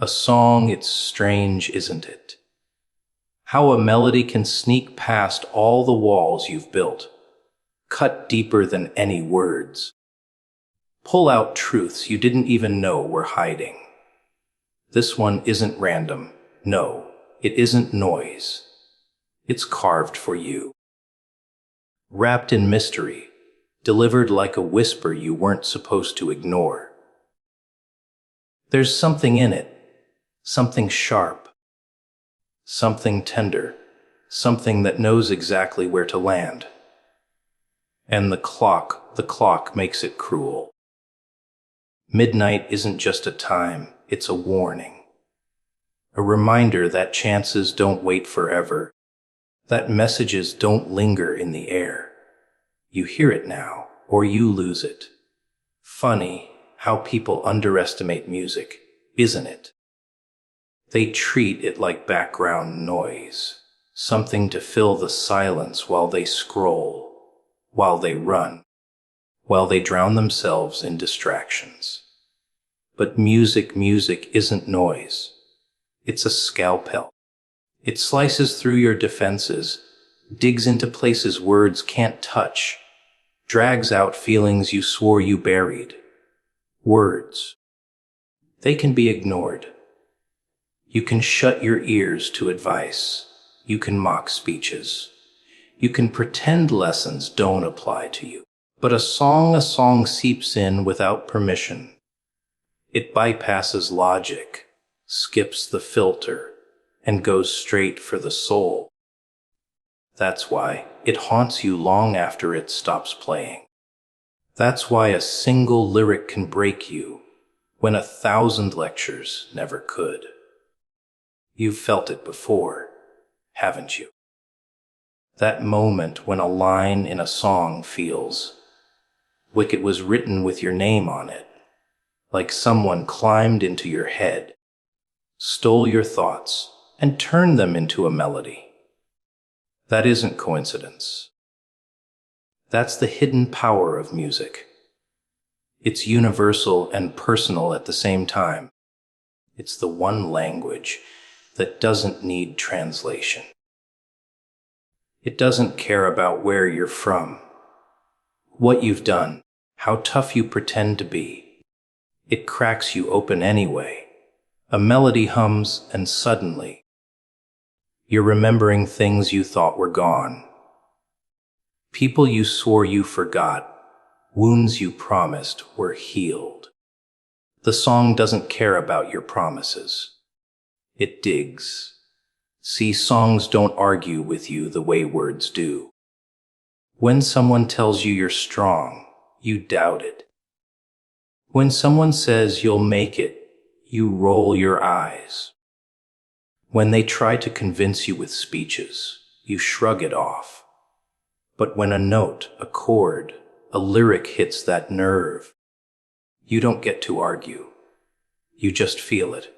A song, it's strange, isn't it? How a melody can sneak past all the walls you've built, cut deeper than any words, pull out truths you didn't even know were hiding. This one isn't random. No, it isn't noise. It's carved for you. Wrapped in mystery, delivered like a whisper you weren't supposed to ignore. There's something in it, something sharp, something tender, something that knows exactly where to land. And the clock makes it cruel. Midnight isn't just a time, it's a warning. A reminder that chances don't wait forever, that messages don't linger in the air. You hear it now, or you lose it. Funny how people underestimate music, isn't it? They treat it like background noise, something to fill the silence while they scroll, while they run, while they drown themselves in distractions. But music isn't noise. It's a scalpel. It slices through your defenses, digs into places words can't touch, drags out feelings you swore you buried. Words. They can be ignored. You can shut your ears to advice. You can mock speeches. You can pretend lessons don't apply to you. But a song seeps in without permission. It bypasses logic, skips the filter, and goes straight for the soul. That's why it haunts you long after it stops playing. That's why a single lyric can break you when 1,000 lectures never could. You've felt it before, haven't you? That moment when a line in a song feels like it was written with your name on it, like someone climbed into your head, stole your thoughts, and turned them into a melody. That isn't coincidence. That's the hidden power of music. It's universal and personal at the same time. It's the one language that doesn't need translation. It doesn't care about where you're from, what you've done, how tough you pretend to be. It cracks you open anyway. A melody hums, and suddenly, you're remembering things you thought were gone. People you swore you forgot, wounds you promised were healed. The song doesn't care about your promises. It digs. See, songs don't argue with you the way words do. When someone tells you you're strong, you doubt it. When someone says you'll make it, you roll your eyes. When they try to convince you with speeches, you shrug it off. But when a note, a chord, a lyric hits that nerve, you don't get to argue. You just feel it.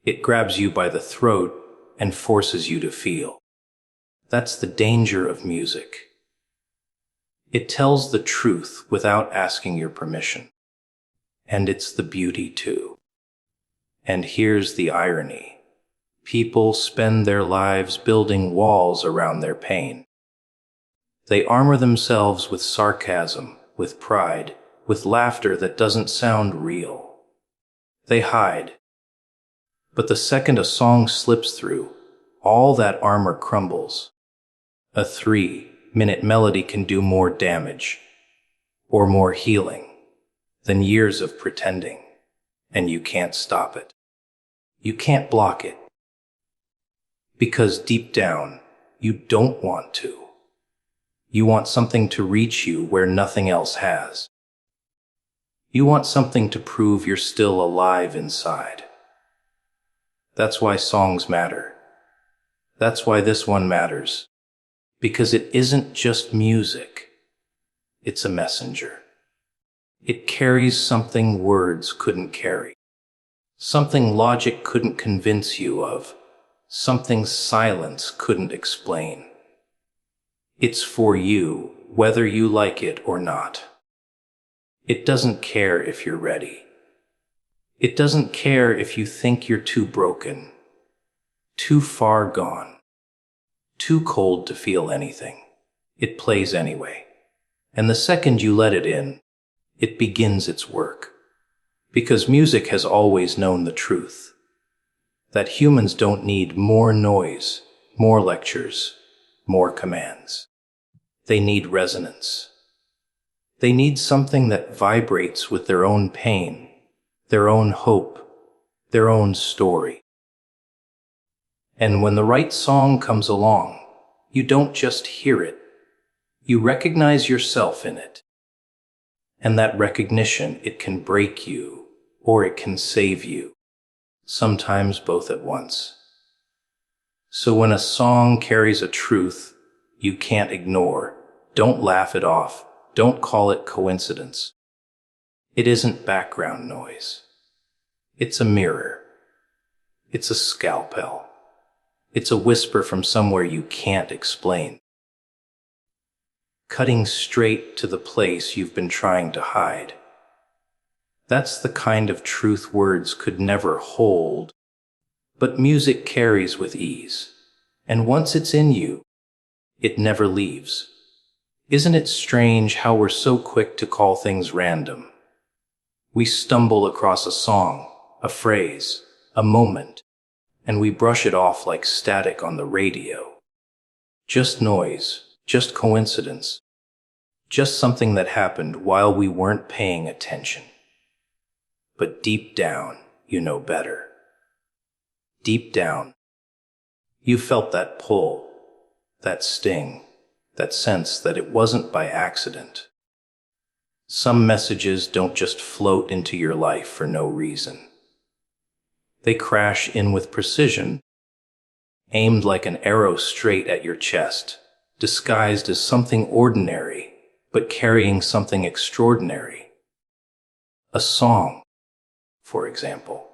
It grabs you by the throat and forces you to feel. That's the danger of music. It tells the truth without asking your permission. And it's the beauty too. And here's the irony. People spend their lives building walls around their pain. They armor themselves with sarcasm, with pride, with laughter that doesn't sound real. They hide. But the second a song slips through, all that armor crumbles. A 3-minute melody can do more damage, or more healing, than years of pretending, and you can't stop it. You can't block it. Because deep down, you don't want to. You want something to reach you where nothing else has. You want something to prove you're still alive inside. That's why songs matter. That's why this one matters. Because it isn't just music. It's a messenger. It carries something words couldn't carry. Something logic couldn't convince you of. Something silence couldn't explain. It's for you, whether you like it or not. It doesn't care if you're ready. It doesn't care if you think you're too broken, too far gone, too cold to feel anything. It plays anyway. And the second you let it in, it begins its work. Because music has always known the truth, that humans don't need more noise, more lectures, more commands. They need resonance. They need something that vibrates with their own pain, their own hope, their own story. And when the right song comes along, you don't just hear it, you recognize yourself in it. And that recognition, it can break you, or it can save you, sometimes both at once. So when a song carries a truth you can't ignore, don't laugh it off, don't call it coincidence. It isn't background noise. It's a mirror. It's a scalpel. It's a whisper from somewhere you can't explain, cutting straight to the place you've been trying to hide. That's the kind of truth words could never hold, but music carries with ease, and once it's in you, it never leaves. Isn't it strange how we're so quick to call things random? We stumble across a song, a phrase, a moment, and we brush it off like static on the radio. Just noise, just coincidence, just something that happened while we weren't paying attention. But deep down, you know better. Deep down, you felt that pull, that sting, that sense that it wasn't by accident. Some messages don't just float into your life for no reason. They crash in with precision, aimed like an arrow straight at your chest, disguised as something ordinary, but carrying something extraordinary. A song, for example.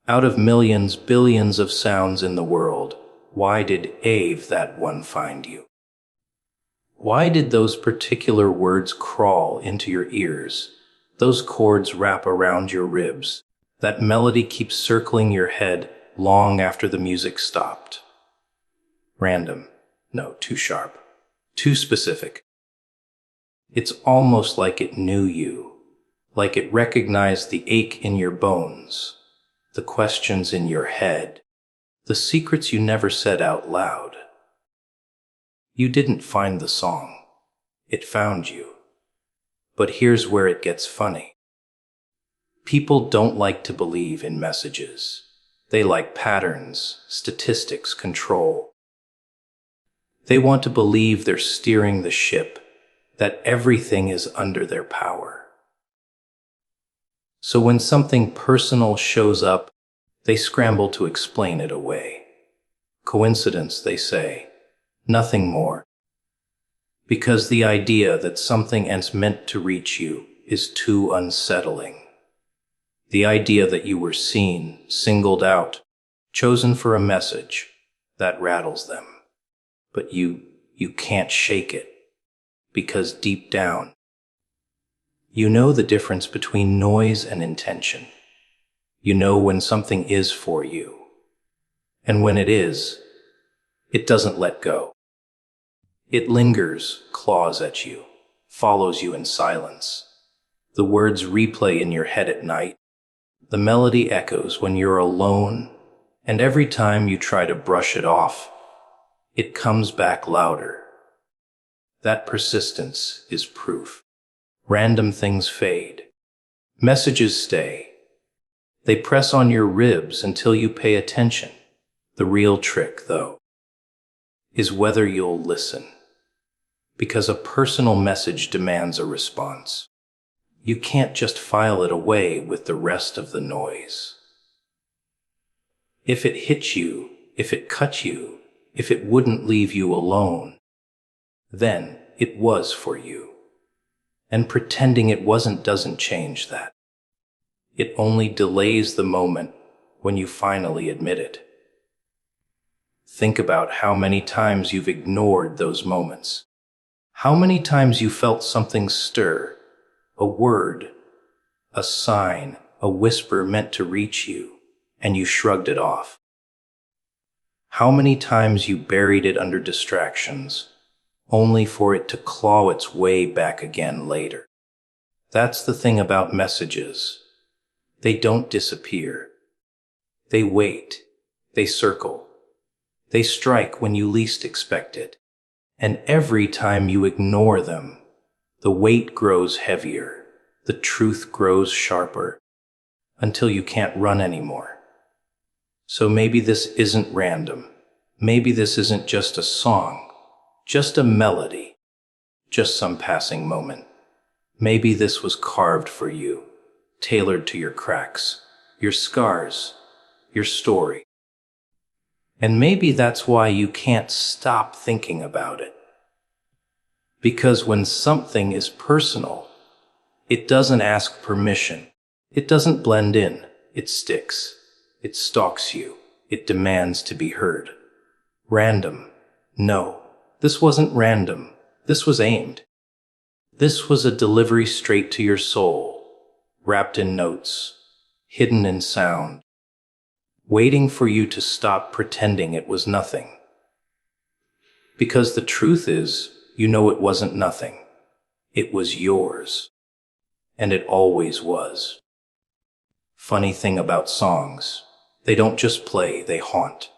Out of millions, billions of sounds in the world, why did Ave, that one, find you? Why did those particular words crawl into your ears, those chords wrap around your ribs, that melody keeps circling your head long after the music stopped? Random. No, too sharp. Too specific. It's almost like it knew you, like it recognized the ache in your bones, the questions in your head, the secrets you never said out loud. You didn't find the song. It found you. But here's where it gets funny. People don't like to believe in messages. They like patterns, statistics, control. They want to believe they're steering the ship, that everything is under their power. So when something personal shows up, they scramble to explain it away. Coincidence, they say. Nothing more. Because the idea that something is meant to reach you is too unsettling. The idea that you were seen, singled out, chosen for a message, that rattles them. But you can't shake it, because deep down, you know the difference between noise and intention. You know when something is for you, and when it is, it doesn't let go. It lingers, claws at you, follows you in silence. The words replay in your head at night. The melody echoes when you're alone, and every time you try to brush it off, it comes back louder. That persistence is proof. Random things fade. Messages stay. They press on your ribs until you pay attention. The real trick, though, is whether you'll listen. Because a personal message demands a response. You can't just file it away with the rest of the noise. If it hit you, if it cut you, if it wouldn't leave you alone, then it was for you. And pretending it wasn't doesn't change that. It only delays the moment when you finally admit it. Think about how many times you've ignored those moments. How many times you felt something stir, a word, a sign, a whisper meant to reach you, and you shrugged it off. How many times you buried it under distractions, only for it to claw its way back again later. That's the thing about messages. They don't disappear. They wait. They circle. They strike when you least expect it. And every time you ignore them, the weight grows heavier, the truth grows sharper, until you can't run anymore. So maybe this isn't random. Maybe this isn't just a song, just a melody, just some passing moment. Maybe this was carved for you, tailored to your cracks, your scars, your story. And maybe that's why you can't stop thinking about it. Because when something is personal, it doesn't ask permission. It doesn't blend in. It sticks. It stalks you. It demands to be heard. Random. No, this wasn't random. This was aimed. This was a delivery straight to your soul, wrapped in notes, hidden in sound, waiting for you to stop pretending it was nothing. Because the truth is, you know it wasn't nothing. It was yours. And it always was. Funny thing about songs, they don't just play, they haunt.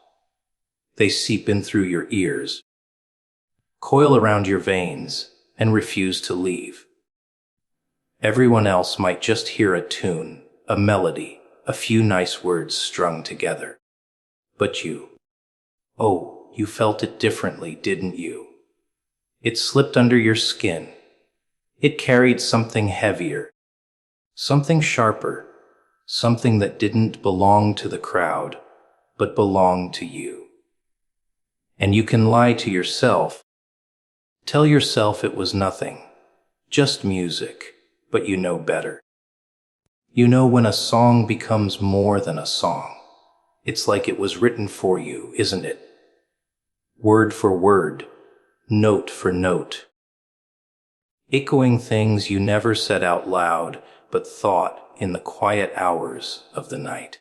They seep in through your ears, coil around your veins, and refuse to leave. Everyone else might just hear a tune, a melody, a few nice words strung together. But you, oh, you felt it differently, didn't you? It slipped under your skin. It carried something heavier, something sharper, something that didn't belong to the crowd, but belonged to you. And you can lie to yourself. Tell yourself it was nothing, just music, but you know better. You know when a song becomes more than a song. It's like it was written for you, isn't it? Word for word, note for note. Echoing things you never said out loud, but thought in the quiet hours of the night.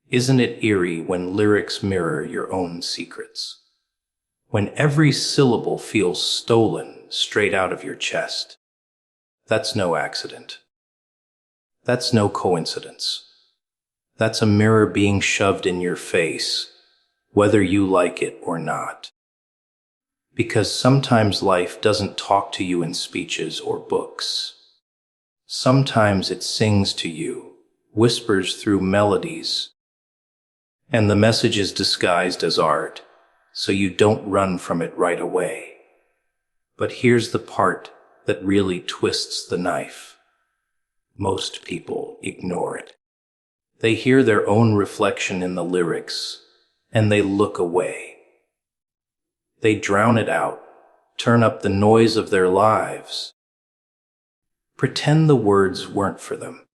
Isn't it eerie when lyrics mirror your own secrets? When every syllable feels stolen straight out of your chest? That's no accident. That's no coincidence. That's a mirror being shoved in your face, whether you like it or not. Because sometimes life doesn't talk to you in speeches or books. Sometimes it sings to you, whispers through melodies, and the message is disguised as art, so you don't run from it right away. But here's the part that really twists the knife. Most people ignore it. They hear their own reflection in the lyrics, and they look away. They drown it out, turn up the noise of their lives, pretend the words weren't for them.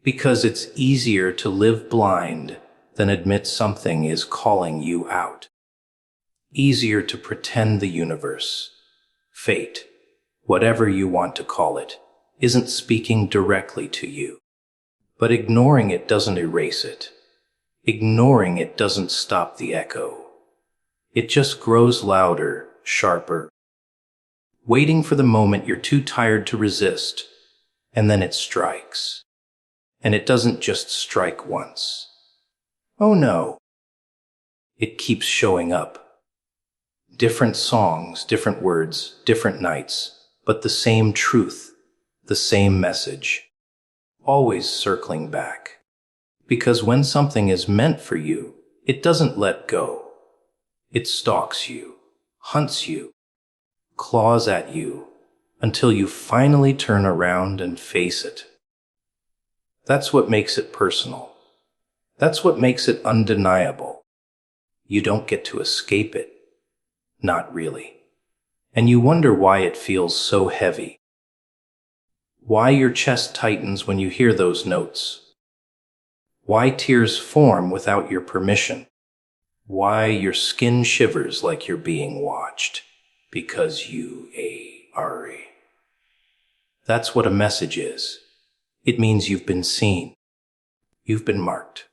Because it's easier to live blind than admit something is calling you out. Easier to pretend the universe, fate, whatever you want to call it, isn't speaking directly to you. But ignoring it doesn't erase it. Ignoring it doesn't stop the echo. It just grows louder, sharper, waiting for the moment you're too tired to resist, and then it strikes. And it doesn't just strike once. Oh no. It keeps showing up. Different songs, different words, different nights, but the same truth, the same message, always circling back. Because when something is meant for you, it doesn't let go. It stalks you, hunts you, claws at you, until you finally turn around and face it. That's what makes it personal. That's what makes it undeniable. You don't get to escape it. Not really. And you wonder why it feels so heavy. Why your chest tightens when you hear those notes. Why tears form without your permission. Why your skin shivers like you're being watched. Because you are. That's what a message is. It means you've been seen. You've been marked.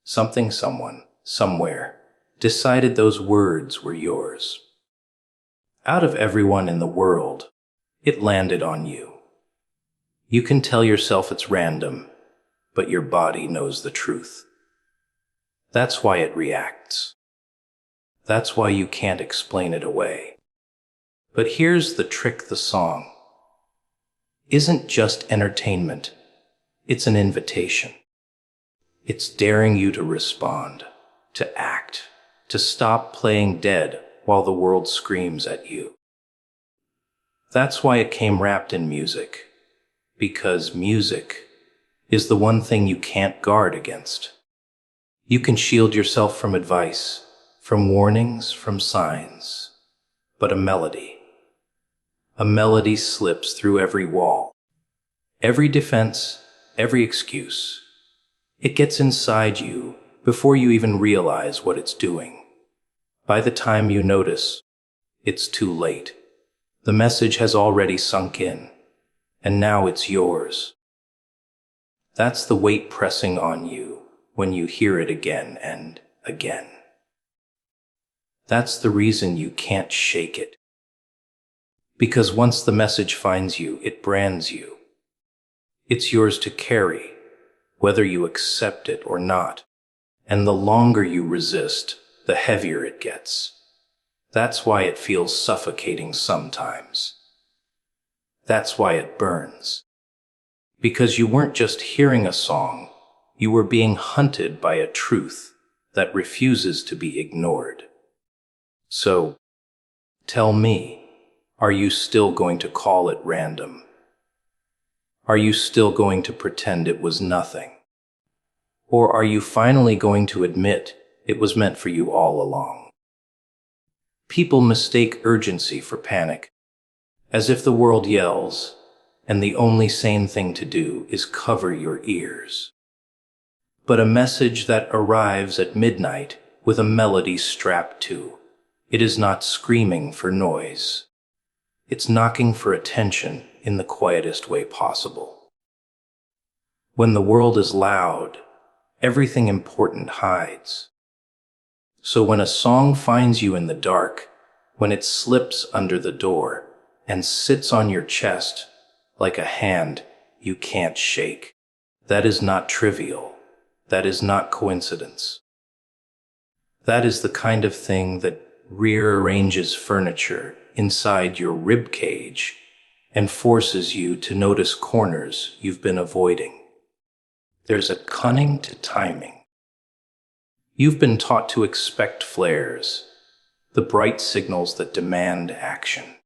Something, someone, somewhere decided those words were yours. Out of everyone in the world, it landed on you. You can tell yourself it's random, but your body knows the truth. That's why it reacts. That's why you can't explain it away. But here's the trick: the song isn't just entertainment, it's an invitation. It's daring you to respond, to act, to stop playing dead while the world screams at you. That's why it came wrapped in music, because music is the one thing you can't guard against. You can shield yourself from advice, from warnings, from signs, but a melody slips through every wall, every defense, every excuse. It gets inside you before you even realize what it's doing. By the time you notice, it's too late. The message has already sunk in, and now it's yours. That's the weight pressing on you when you hear it again and again. That's the reason you can't shake it. Because once the message finds you, it brands you. It's yours to carry, whether you accept it or not. And the longer you resist, the heavier it gets. That's why it feels suffocating sometimes. That's why it burns. Because you weren't just hearing a song, you were being hunted by a truth that refuses to be ignored. So, tell me, are you still going to call it random? Are you still going to pretend it was nothing? Or are you finally going to admit it was meant for you all along? People mistake urgency for panic, as if the world yells, and the only sane thing to do is cover your ears. But a message that arrives at midnight with a melody strapped to, it is not screaming for noise. It's knocking for attention in the quietest way possible. When the world is loud, everything important hides. So when a song finds you in the dark, when it slips under the door and sits on your chest like a hand you can't shake, that is not trivial. That is not coincidence. That is the kind of thing that rearranges furniture inside your rib cage and forces you to notice corners you've been avoiding. There's a cunning to timing. You've been taught to expect flares, the bright signals that demand action.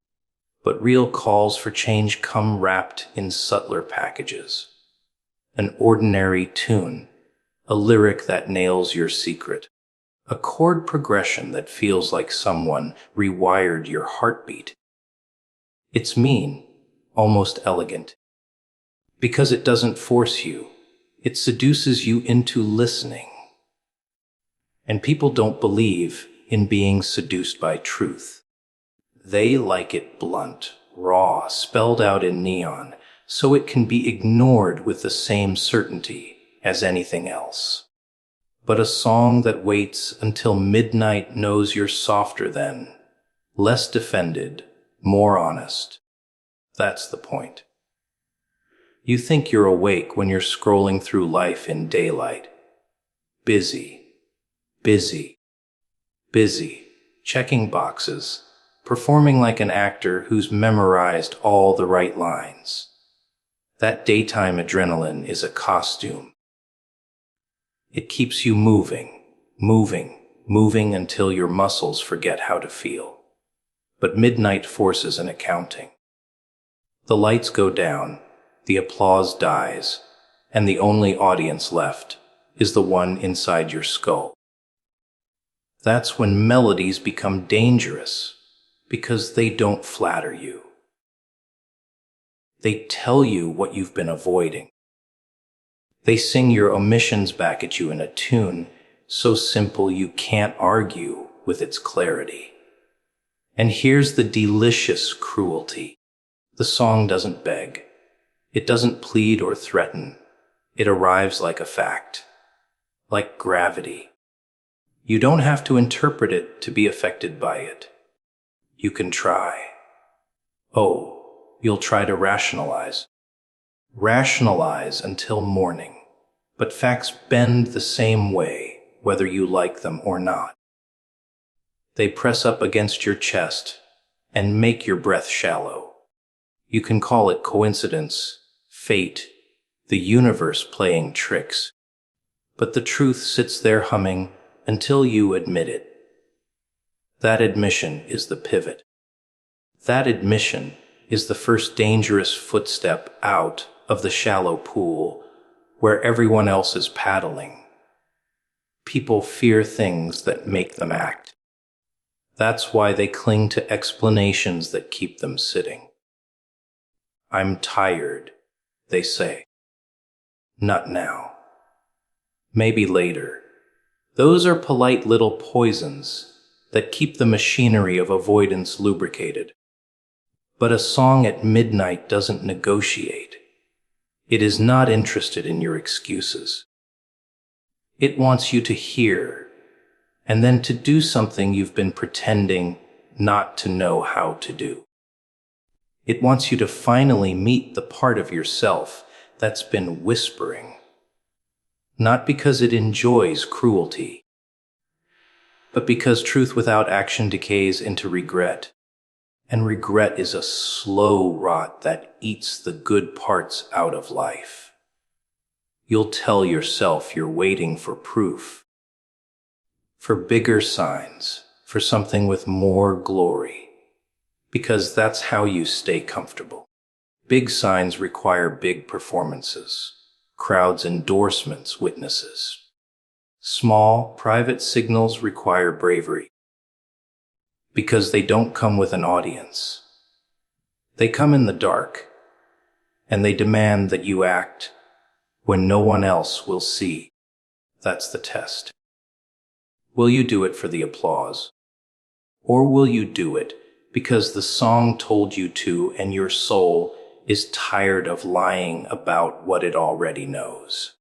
But real calls for change come wrapped in subtler packages. An ordinary tune, a lyric that nails your secret, a chord progression that feels like someone rewired your heartbeat. It's mean, almost elegant. Because it doesn't force you, it seduces you into listening. And people don't believe in being seduced by truth. They like it blunt, raw, spelled out in neon, so it can be ignored with the same certainty as anything else. But a song that waits until midnight knows you're softer then, less defended, more honest. That's the point. You think you're awake when you're scrolling through life in daylight. Busy, busy, busy, checking boxes, performing like an actor who's memorized all the right lines. That daytime adrenaline is a costume. It keeps you moving, moving until your muscles forget how to feel. But midnight forces an accounting. The lights go down, the applause dies, and the only audience left is the one inside your skull. That's when melodies become dangerous, because they don't flatter you. They tell you what you've been avoiding. They sing your omissions back at you in a tune so simple you can't argue with its clarity. And here's the delicious cruelty. The song doesn't beg. It doesn't plead or threaten. It arrives like a fact, like gravity. You don't have to interpret it to be affected by it. You can try. Oh, you'll try to rationalize. Rationalize until morning. But facts bend the same way, whether you like them or not. They press up against your chest and make your breath shallow. You can call it coincidence, fate, the universe playing tricks. But the truth sits there humming until you admit it. That admission is the pivot. That admission is the first dangerous footstep out of the shallow pool where everyone else is paddling. People fear things that make them act. That's why they cling to explanations that keep them sitting. I'm tired, they say. Not now. Maybe later. Those are polite little poisons that keep the machinery of avoidance lubricated. But a song at midnight doesn't negotiate. It is not interested in your excuses. It wants you to hear, and then to do something you've been pretending not to know how to do. It wants you to finally meet the part of yourself that's been whispering. Not because it enjoys cruelty, but because truth without action decays into regret. And regret is a slow rot that eats the good parts out of life. You'll tell yourself you're waiting for proof, for bigger signs, for something with more glory, because that's how you stay comfortable. Big signs require big performances, crowds, endorsements, witnesses. Small, private signals require bravery, because they don't come with an audience. They come in the dark, and they demand that you act when no one else will see. That's the test. Will you do it for the applause? Or will you do it because the song told you to and your soul is tired of lying about what it already knows?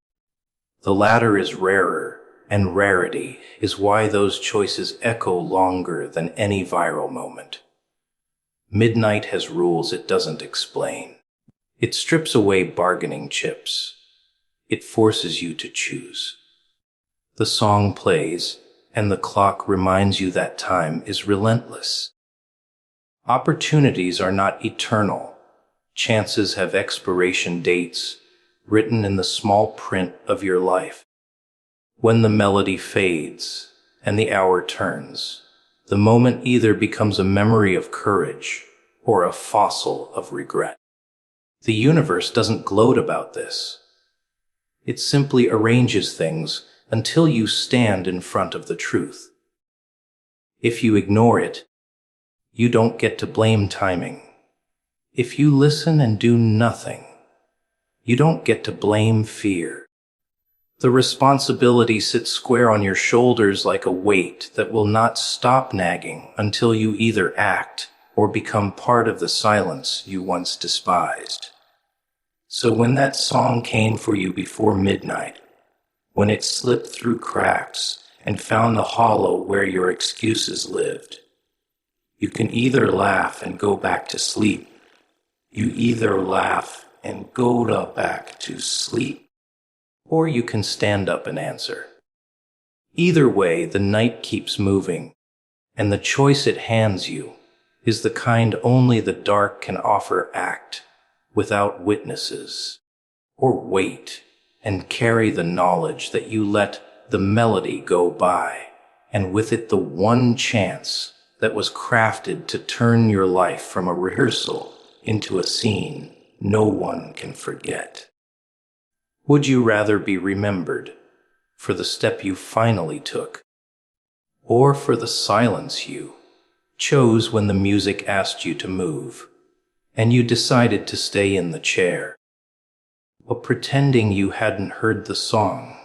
The latter is rarer, and rarity is why those choices echo longer than any viral moment. Midnight has rules it doesn't explain. It strips away bargaining chips. It forces you to choose. The song plays, and the clock reminds you that time is relentless. Opportunities are not eternal. Chances have expiration dates written in the small print of your life. When the melody fades and the hour turns, the moment either becomes a memory of courage or a fossil of regret. The universe doesn't gloat about this. It simply arranges things until you stand in front of the truth. If you ignore it, you don't get to blame timing. If you listen and do nothing, you don't get to blame fear. The responsibility sits square on your shoulders like a weight that will not stop nagging until you either act or become part of the silence you once despised. So when that song came for you before midnight, when it slipped through cracks and found the hollow where your excuses lived, you can either laugh and go back to sleep. You either laugh and go back to sleep, or you can stand up and answer. Either way, the night keeps moving, and the choice it hands you is the kind only the dark can offer. Act without witnesses, or wait and carry the knowledge that you let the melody go by, and with it the one chance that was crafted to turn your life from a rehearsal into a scene no one can forget. Would you rather be remembered for the step you finally took, or for the silence you chose when the music asked you to move, and you decided to stay in the chair, while pretending you hadn't heard the song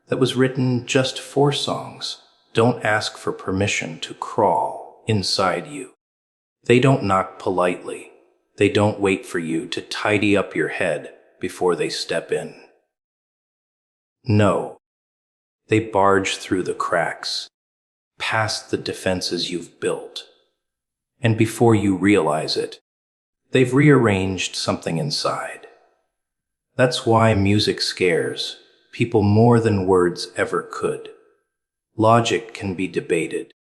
that was written just for songs? Don't ask for permission to crawl inside you. They don't knock politely. They don't wait for you to tidy up your head before they step in. No, they barge through the cracks, past the defenses you've built. And before you realize it, they've rearranged something inside. That's why music scares people more than words ever could. Logic can be debated,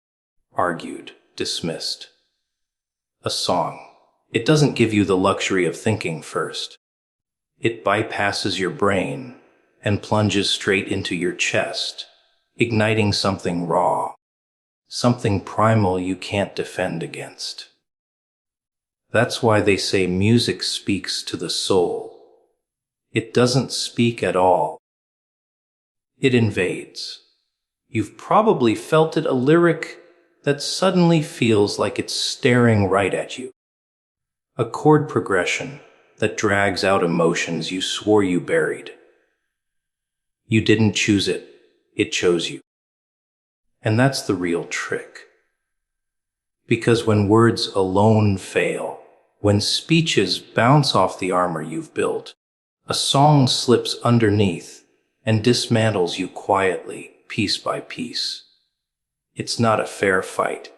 argued, dismissed. A song, it doesn't give you the luxury of thinking first. It bypasses your brain and plunges straight into your chest, igniting something raw, something primal you can't defend against. That's why they say music speaks to the soul. It doesn't speak at all. It invades. You've probably felt it, a lyric that suddenly feels like it's staring right at you. A chord progression that drags out emotions you swore you buried. You didn't choose it, it chose you. And that's the real trick. Because when words alone fail, when speeches bounce off the armor you've built, a song slips underneath and dismantles you quietly, piece by piece. It's not a fair fight.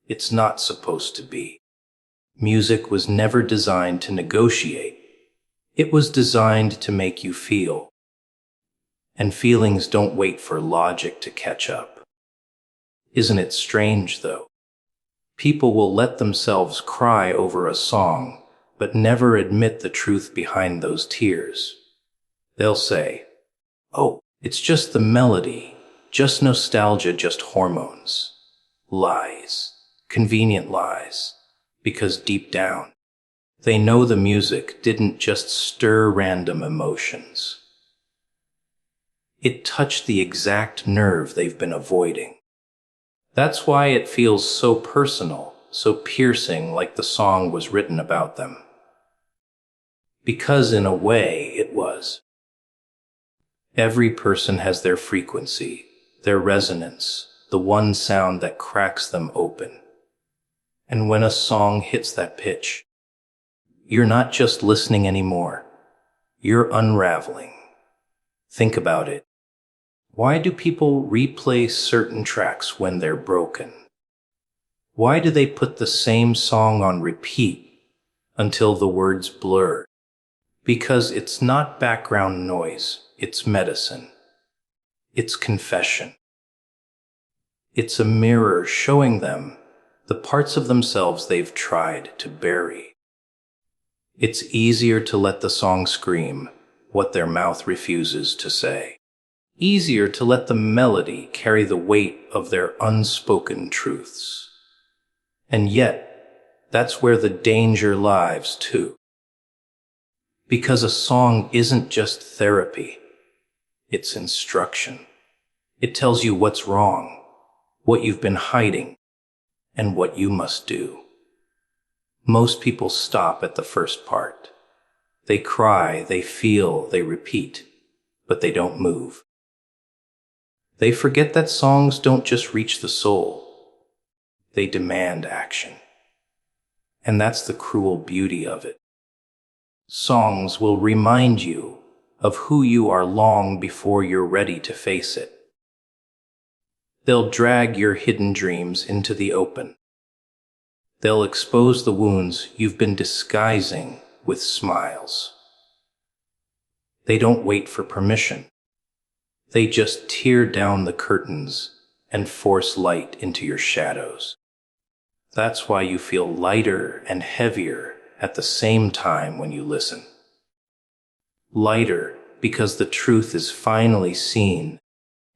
It's not supposed to be. Music was never designed to negotiate. It was designed to make you feel. And feelings don't wait for logic to catch up. Isn't it strange, though? People will let themselves cry over a song, but never admit the truth behind those tears. They'll say, "Oh, it's just the melody, just nostalgia, just hormones." Lies, convenient lies, because deep down, they know the music didn't just stir random emotions. It touched the exact nerve they've been avoiding. That's why it feels so personal, so piercing, like the song was written about them. Because in a way, it was. Every person has their frequency, their resonance, the one sound that cracks them open. And when a song hits that pitch, you're not just listening anymore. You're unraveling. Think about it. Why do people replay certain tracks when they're broken? Why do they put the same song on repeat until the words blur? Because it's not background noise, it's medicine. It's confession. It's a mirror showing them the parts of themselves they've tried to bury. It's easier to let the song scream what their mouth refuses to say. Easier to let the melody carry the weight of their unspoken truths. And yet, that's where the danger lies too. Because a song isn't just therapy, it's instruction. It tells you what's wrong, what you've been hiding, and what you must do. Most people stop at the first part. They cry, they feel, they repeat, but they don't move. They forget that songs don't just reach the soul. They demand action. And that's the cruel beauty of it. Songs will remind you of who you are long before you're ready to face it. They'll drag your hidden dreams into the open. They'll expose the wounds you've been disguising with smiles. They don't wait for permission. They just tear down the curtains and force light into your shadows. That's why you feel lighter and heavier at the same time when you listen. Lighter because the truth is finally seen.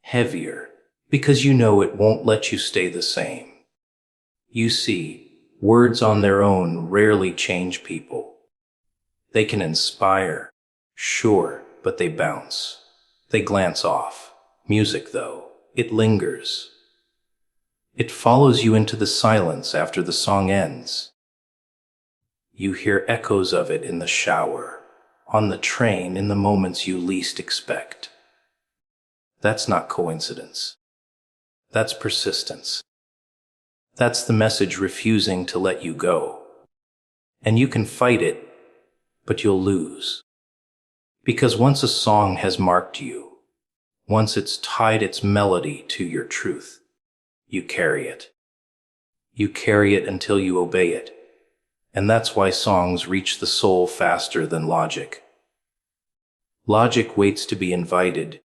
Heavier because you know it won't let you stay the same. You see, words on their own rarely change people. They can inspire, sure, but they bounce. They glance off. Music, though, it lingers. It follows you into the silence after the song ends. You hear echoes of it in the shower, on the train, in the moments you least expect. That's not coincidence. That's persistence. That's the message refusing to let you go. And you can fight it, but you'll lose. Because once a song has marked you, once it's tied its melody to your truth, you carry it. You carry it until you obey it. And that's why songs reach the soul faster than logic. Logic waits to be invited.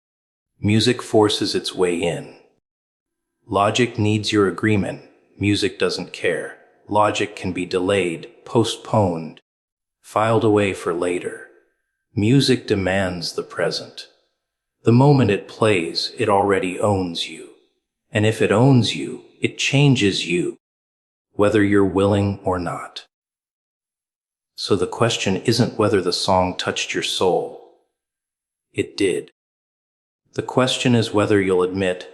Music forces its way in. Logic needs your agreement. Music doesn't care. Logic can be delayed, postponed, filed away for later. Music demands the present. The moment it plays, it already owns you. And if it owns you, it changes you, whether you're willing or not. So the question isn't whether the song touched your soul. It did. The question is whether you'll admit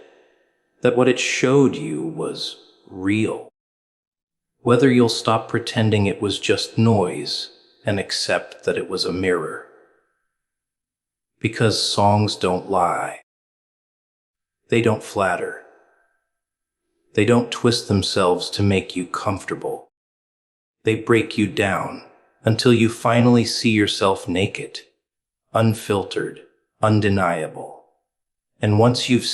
that what it showed you was real. Whether you'll stop pretending it was just noise and accept that it was a mirror. Because songs don't lie. They don't flatter. They don't twist themselves to make you comfortable. They break you down until you finally see yourself naked, unfiltered, undeniable. And once you've